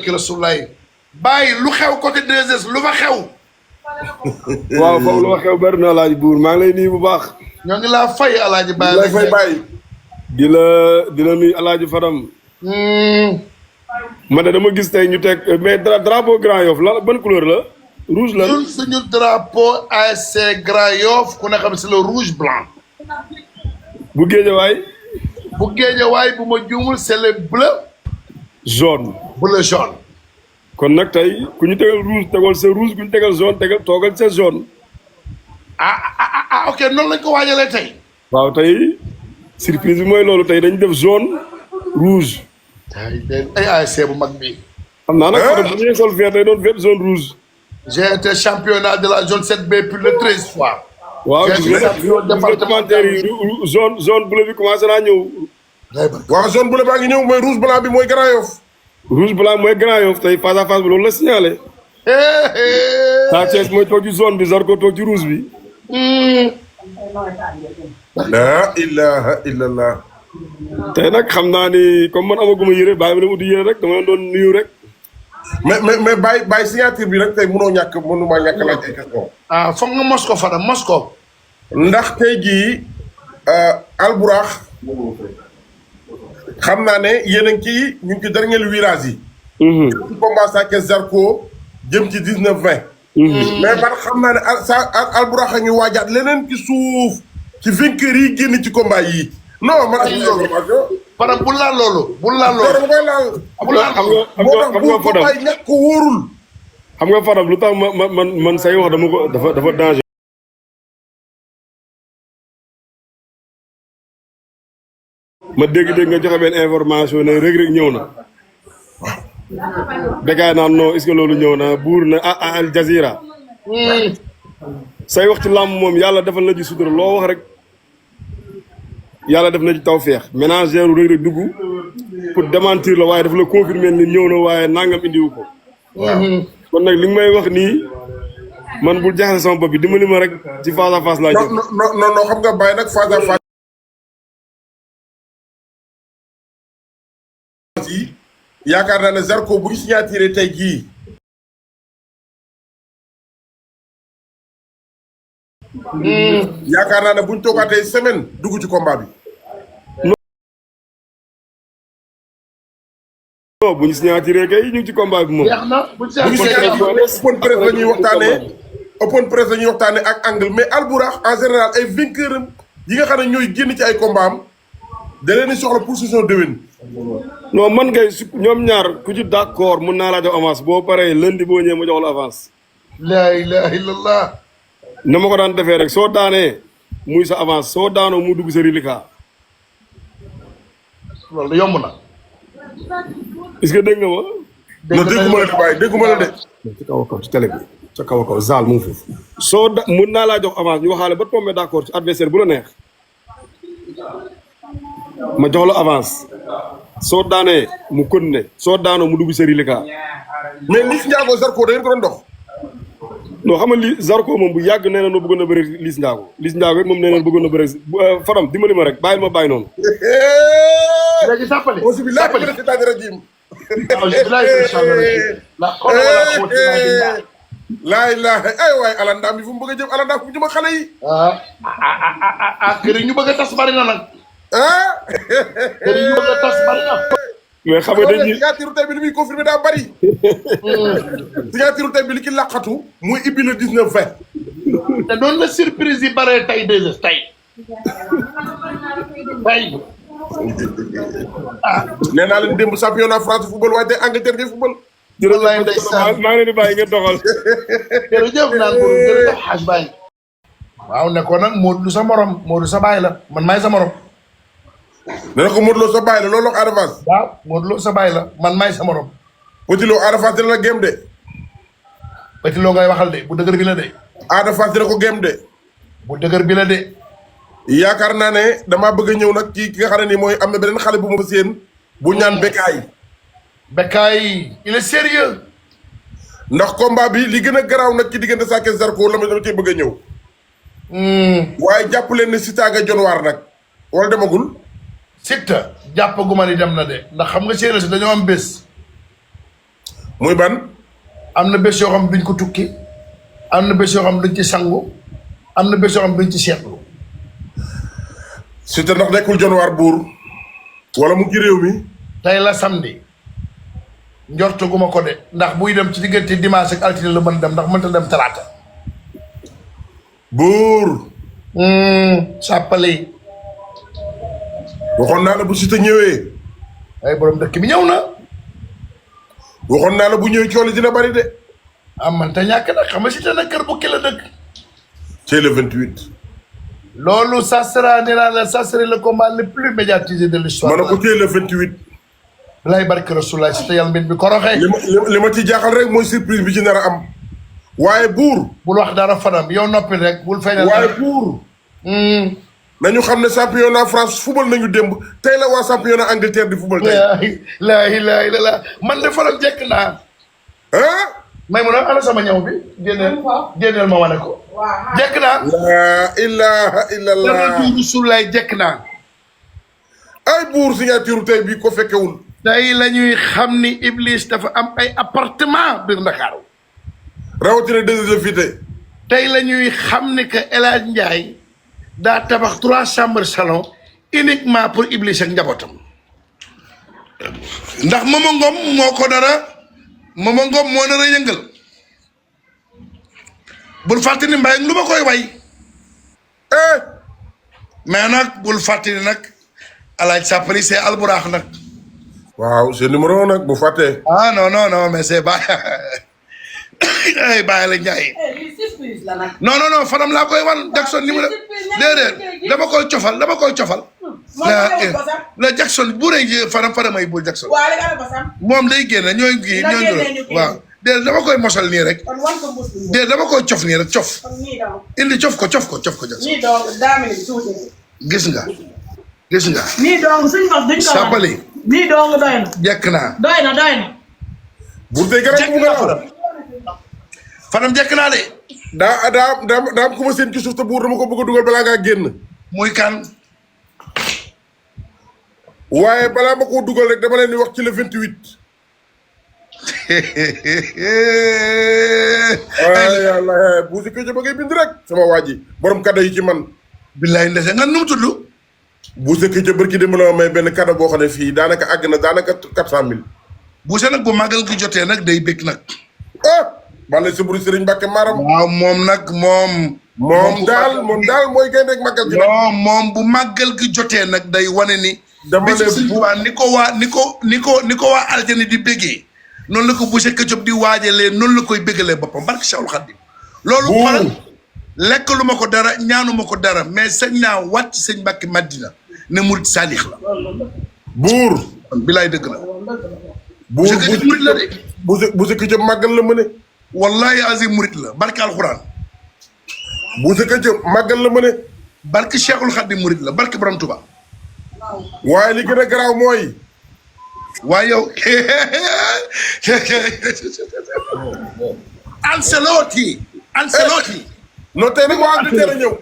ki Rasulaay bàyyi lu xew côté 2S lu fa xew. waaw foofu lu fa xew bari na Alaaji Buur maa ngi lay nuyu bu baax. ñoo ngi laa fay Alaaji Baye lay fay bàyyi. di la nuyu Alaaji Fadam. man de dama gis tey ñu teg mais drapeau Grand Yoff la ban couleur la. rouge la ñun suñu drapeau ASC Grand Yoff ku ne xam c'est le rouge blanc. bu Géejawaay. bu Géejawaay bu ma juumul c'est le bleu. jaune. bleu jaune. kon nag tey ku ñu tegal rouge tegal sa rouge ku ñu tegal jaune tegal toogal sa jaune. ok noonu lañ ko waajalee tey. waaw tey surprise bi mooy loolu tey dañu def jaune rouge. ay ASC bu mag bi. xam naa nag Fadam bu ñuy sol vert day doon vert jaune rouge. j'ai été championnat de la zone 7B plus de 13 fois. waaw gis nga commentaire yi zone bleu bi commencé naa ñëw. waaw zone bleu baa ngi ñëw mooy rouge blanc bi mooy Grand Yoff. rouge blanc mooy Grand Yoff tey face à face bi loolu la signalé. Sa Thiès mooy toog ci zone bi Zarko toog ci rouge bi. la ilaha illallah. tey nag xam naa ni comme man amaguma yére bàyyi ma dem uti yére rek dama leen doon nuyu rek. mais bàyyi signature bi nag tey mënuma ñàkk laaj ay question. foog nga mos ko Fadam mos ko. ndax tey jii Albourakh xam naa ne yéen a ngi ñu ngi ci dernier virage yi. ci combat Sa Thiès Zarko jëm ci 19-20. mais man xam naa ne Albourakh a ngi waajaat leneen ci suuf ci vainqueur yi génn ci combat yi. non man am information. Fadam bu laal loolu. bu laal loolu dama koy laal. xam nga Fadam ay ñàkk ko wóorul. xam nga Fadam lu tax man say wax dama ko dafa danger. ma dégg nga joxe benn information ne Reug Reug ñëw na. Bécaye naan non est-ce que loolu ñëw na buur na Al Jazeera. say wax ci làmb moom yàlla defal na ci sutura loo wax rek yàlla def na ci tawfeex ménagère Reug Reug dugg pour démentir la waaye dafa la confirmer ni ñëw na waaye nangam indiwu ko. kon nag li nga may wax nii man bul jaxase sama bopp bi dimbali ma rek ci face à face laa jëm. non xam nga bàyyi nag face à face yi yaakaar naa ne Zarko bu ñu signature tey jii. yaakaar naa ne bu ñu toogaatee semaine dugg ci combat bi. non bu ñu signature kay ñu ngi ci combat bi moom. jeex na bu ñu open press la ñuy waxtaanee open press la ñuy waxtaanee ak angle mais Albourakh en général ay vainqueur am yi nga xam ne ñooy génn ci ay combat am da leen di soxla pour saison déwén. non man ngay ñoom ñaar ku ci d'accord mun naa laa jox avance boo paree lundi boo ñëwee ma jox la avance. la ilaha illallah. na ma ko daan defee rek soo daanee muy sa avance soo daanoo mu dugg sa reliquat. loolu yomb na. est-ce que dégg nga ma. non dégguma la de bàyyi dégguma la de. ci kaw a kaw ci télé bi ca kaw a kaw zaal mu ngi foofu. soo da mun naa laa jox avance ñu waxaale ba tombé d'accord ci adversaire bu la neex ma jox la avance soo daanee mu continuer soo daanoo mu dugg sa reliquat. mais Liss Ndiago Zarko da ngeen ko doon dox. non xam nga li Zarko moom bu yàgg nee na noo bëggoon a bëri Liss Ndiago Liss Ndiago moom nee na bëggoon a bëri Fadam dimbali ma rek bàyyil ma bàyyi noonu. léegi sàppali aussi bi laaj bi la rajim. laa ilaaha ay waay alandaam bi fu mu bëgg a jëm alandaam fu mu jëm ak xale yi. kër yi ñu bëgg a tas bari na nag. kër yi ñu bëgg a tas bari na. mais xam nga dañuy signature tey bi li muy confirmé daa bari. signature tey bi li ki laqatu. muy ibbi le 19-20. te doon la surprise yi bare tey 2S tey. nee naa leen démb championnat France football waaye tey Angleterre ngay football. wallaay ndeysaan maa ngi leen di bàyyi ngeen doxal. jërëjëf naan ko jërëjëf xaaj baay. waaw ne ko nag Modou du sa morom Modou sa baay la man maay sa morom. dana ko Modou Lo sa baay la loolu la Ada Fass. waaw Modou Lo sa baay la man maay sa morom. Petit Lo Ada Fass dina la gém de. Petit Lo ngay waxal de bu dëgër bi la de. Ada Fass dina ko gém de. bu dëgër bi la de. yaakaar naa ne damaa bëgg a ñëw nag ci ki nga xam ne nii mooy am na beneen xale bu ma seen bu ñaan Bécaye. Bécaye il est sérieux. ndax combat bi li gën a garaaw nag ci diggante Sa Thiès Zarko la ma dama cee bëgg a ñëw. waaye jàpp leen ne Siteu nga jon waar nag wala demagul. Siteu jàppaguma ni dem na de ndax xam nga séeréer si dañoo am bés. muy ban. am na bés yoo xam duñ ko tukki am na bés yoo xam duñ ci sangu am na bés yoo xam duñ ci seetlu. Siteu ndax nekkul januar buur wala mu ci réew mi. tey la samedi njortuguma ko de ndax buy dem ci diggante dimanche ak altine la mën dem ndax mënta dem talaata. buur. sàppali. waxoon naa la bu Siteu ñëwee. ay borom dëkk bi ñëw na. waxoon naa la bu ñëwee coole dina bari de. man te ñàkk nag xam nga Siteu nag kër bu ki la dëkk. c'est le 28. loolu ça sera nee naa la ça sera le combat le plus médiatisé de l'histoire. ma ne ko c'est le 28. lay barke Rasulullah Siteu yàlla mbir bi koroxee. li ma ci jaaxal rek mooy surprise bi ci nar a am. waaye buur. bul wax dara fanam yow noppi rek bul feeñal. waaye buur. nañu xam ne championnat France football nañu démb tey la waa championnat Angleterre di football tey. laa ilaaha illallaah man de fanam jekk naa. ah. may mun a ana sama ñaw bi. génneel ma wane ko. jekk naa. laa ilaaha illallaah. dama tuuru Rasulullaah jekk naa. ay buur signature tey bii ko fekkewul. tey la ñuy xam ni Iblis dafa am ay appartement biir Ndakaaru. rawatina déshérité. tey la ñuy xam ni que El Hadj Ndiaye daa tabax 3 chambres salon uniquement pour Iblis ak njabootam. ndax Momo Ngom moo ko dara Momo Ngom moo nar a yëngal. bul fàttali mbay lu ma koy way. mais nag bul fàttali nag El Hadj Sapari c'est Alburax nag. waaw c'est numéro nag bu fàttee. ah non mais c'est Baye ay Baye la Ndiaye. non fanam laa koy wan Jackson ni mu ne déedéet dama koy cofal. la Jackson bu rëy fanam ay bul Jackson. moom day génn ñooy waaw déedéet dama koy mosal nii rek. déedéet dama koy cof nii rek cof. indi cof ko Jackson. gis nga. nii dong suñu bopp duñ ko Sapali. nii dong doy na. jekk naa. doy na. buur tey garab bu nga fanam jekk naa de. daa am ku ma seen ci suuf te buur dama ko bëgg a dugal balaa ngaa génn. muy kan. waaye balaa ma koo dugal rek dama leen di wax ci le 28. waaye yàlla bu si këcc ba ngay bind rek sama waa ji borom cadeau yi ci man. billaay ndese nga nu mu tudd. bu si këcc barki dem la may benn cadeau boo xam ne fii daanaka àgg na daanaka 400000. bu see nag bu màggal gi jotee nag day bëgg nag. bala sa buri Sëriñ Mbàkke Maram. waaw moom daal mooy gaynde ak màggal gi nag. non moom bu màggal gi jotee nag day wane ni. dama ne ni ko waa aljani di bëggee. noonu la ko Boucher Ketchup di waajalee noonu la koy bëggalee boppam barke Cheikhul Khadim. loolu faral lekk lu ma ko dara ñaanu ma ko dara mais sañ naa wàcc sëñ Mbàkke Madina ne murit saalix la. buur. bilaay dëgg la. buur murit la de. Boucher Ketchup màggal la mëne. wallahi azim murit la barke alxuraan. Boucher Ketchup màggal la mëne. barke Cheikhul Khadim murit la barke Borom Tuba. waaye li gën a garaaw mooy. waaye yow Ancelotti non tey nag waa Angleterre ñëw.